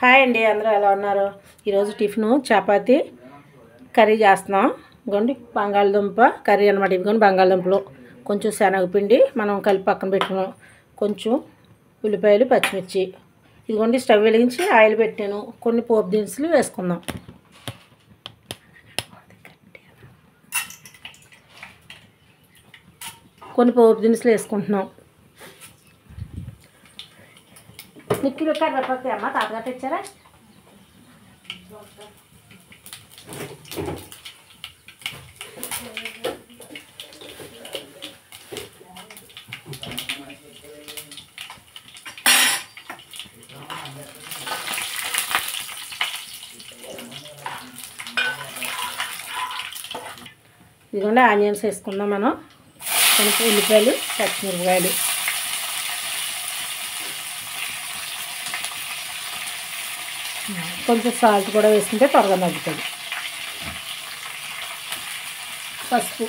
Hi అండి, అందరూ ఎలా ఉన్నారు? ఈరోజు టిఫిన్ చపాతి కర్రీ చేస్తున్నాం. ఇదిగోండి బంగాళదుంప కర్రీ అనమాట. ఇదిగోండి బంగాళదుంపలు కొంచెం శనగపిండి మనం కలిపి పక్కన పెట్టుకున్నాం, కొంచెం ఉల్లిపాయలు పచ్చిమిర్చి. ఇదిగోండి స్టవ్ వెలిగించి ఆయిల్ పెట్టాను, కొన్ని పోపు దినుసులు వేసుకుందాం. కొన్ని పోపు దినుసులు వేసుకుంటున్నాం. నిక్కిలు కరివేపాకు అమ్మ తాతగా తెచ్చారా? ఇదిగోండి ఆనియన్స్ వేసుకుందాం మనం, కొంచెం ఉల్లిపాయలు పచ్చిమిరపకాయలు, కొంచెం సాల్ట్ కూడా వేసుకుంటే త్వరగా మగ్గుతుంది. పసుపు,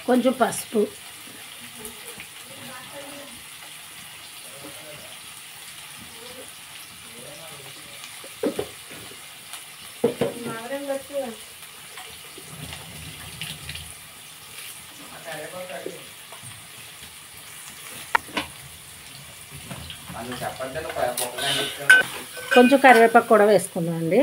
కొంచెం పసుపు, కొంచెం కరివేపాకు కూడా వేసుకుందాం అండి.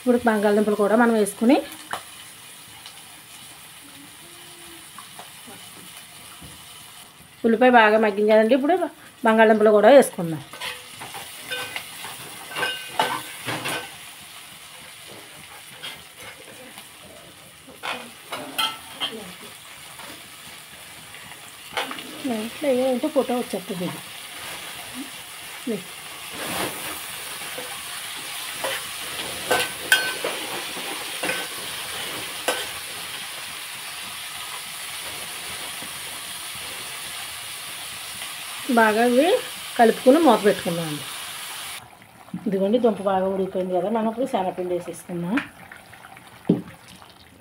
ఇప్పుడు బంగాళదుంపలు కూడా మనం వేసుకుని ఉల్లిపాయ బాగా మగ్గింది కదండి. ఇప్పుడు బంగాళదుంపలు కూడా వేసుకుందాం. ఏంటో ఫోటో వచ్చేస్తుంది. బాగా ఇవి కలుపుకుని మూత పెట్టుకుందాం. ఇదిగోండి దుంప బాగా ఉడికిపోయింది కదా, మనం ఇప్పుడు శనగపిండి వేసేసుకుందాం.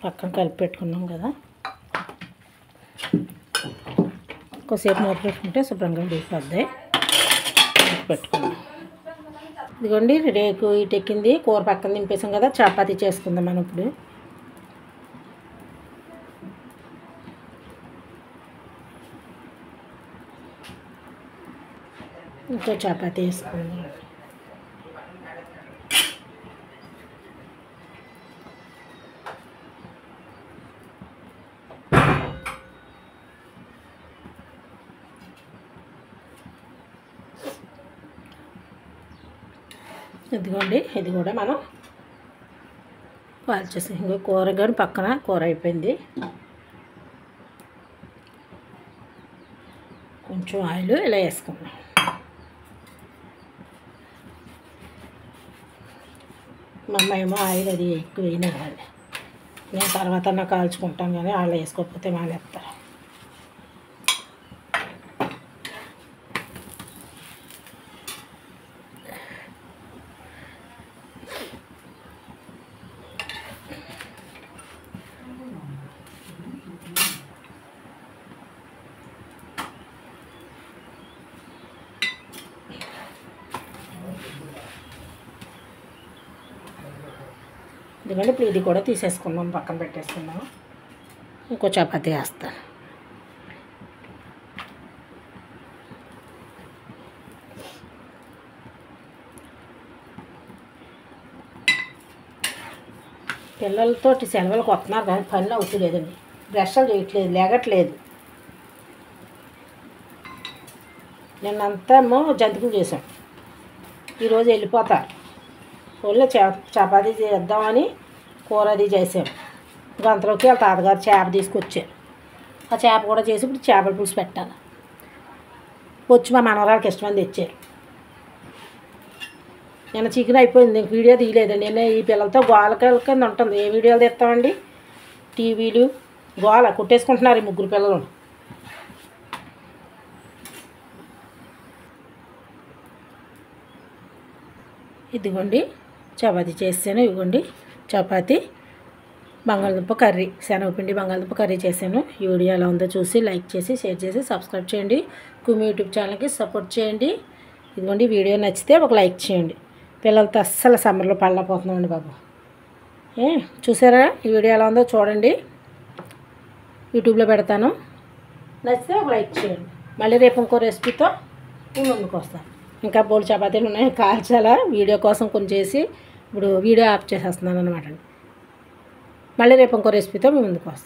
పక్కన కలిపి పెట్టుకున్నాం కదా, కొద్దిసేపు మూత పెట్టుకుంటే శుభ్రంగా ఉడికిపోద్ది. పెట్టుకుందాం. ఇదిగోండి రేకు ఇటెక్కింది, కూర పక్కన దింపేసాం కదా, చపాతీ చేసుకుందాం మనం ఇప్పుడు. ఇంకో చపాతీ వేసుకుందాం. ఇదిగోండి ఇది కూడా మనం కాల్ చేసాం. ఇంకో కూర కానీ పక్కన కూర అయిపోయింది. కొంచెం ఆయిల్ ఇలా వేసుకుందాం. మా అమ్మ ఏమో ఆయిల్ అది ఎక్కువ వేయనండి, నేను తర్వాత కాల్చుకుంటాను కానీ వాళ్ళు వేసుకోకపోతే మానేస్తారు. ఎందుకంటే ఇప్పుడు ఇది కూడా తీసేసుకుందాం, పక్కన పెట్టేసుకుందాం. ఇంకో చపాతీ వేస్తాను. పిల్లలతో సెలవులకు వస్తున్నారు కానీ పనులు అవుతలేదండి, బ్రష్లు చేయట్లేదు, లేగట్లేదు. నిన్నంతా ఏమో జంతికలు చేసాం. ఈరోజు వెళ్ళిపోతారు. ఓన్లీ చపాతీ చేద్దామని కూర అది చేసాం. గంతలోకి వాళ్ళ తాతగారు చేప తీసుకొచ్చారు. ఆ చేప కూడా చేసి ఇప్పుడు చేపల పులుసు పెట్టాలి. వచ్చి మా మనవరాలకి ఇష్టమని తెచ్చారు. నేను చికెన్ అయిపోయింది, ఇంక వీడియో తీయలేదండి. నేను ఈ పిల్లలతో గోలకల కింద ఉంటుంది. ఏ వీడియోలు తీస్తామండి? టీవీలు గోల కొట్టేసుకుంటున్నారు ఈ ముగ్గురు పిల్లలు. ఇదిగోండి చపాతీ చేసాను. ఇదిగోండి చపాతీ, బంగాళదుంప కర్రీ, శనగపిండి బంగాళదుంప కర్రీ చేశాను. ఈ వీడియో ఎలా ఉందో చూసి లైక్ చేసి షేర్ చేసి సబ్స్క్రైబ్ చేయండి. కుమి యూట్యూబ్ ఛానల్కి సపోర్ట్ చేయండి. ఇదిగోండి వీడియో నచ్చితే ఒక లైక్ చేయండి. పిల్లలతో అస్సలు సమ్మర్లో పడలేకపోతున్నామండి బాబు. చూసారా? ఈ వీడియో ఎలా ఉందో చూడండి, యూట్యూబ్లో పెడతాను. నచ్చితే ఒక లైక్ చేయండి. మళ్ళీ రేపు ఇంకో రెసిపీతో మీ ముందుకు వస్తాను. ఇంకా బోల్ చపాతీలు ఉన్నాయి కాల్చాలా, వీడియో కోసం కొన్ని చేసి ఇప్పుడు వీడియో ఆఫ్ చేసేస్తున్నాను అనమాట. మళ్ళీ రేపు ఇంకో రెసిపీతో మీ ముందుకు వస్తాను.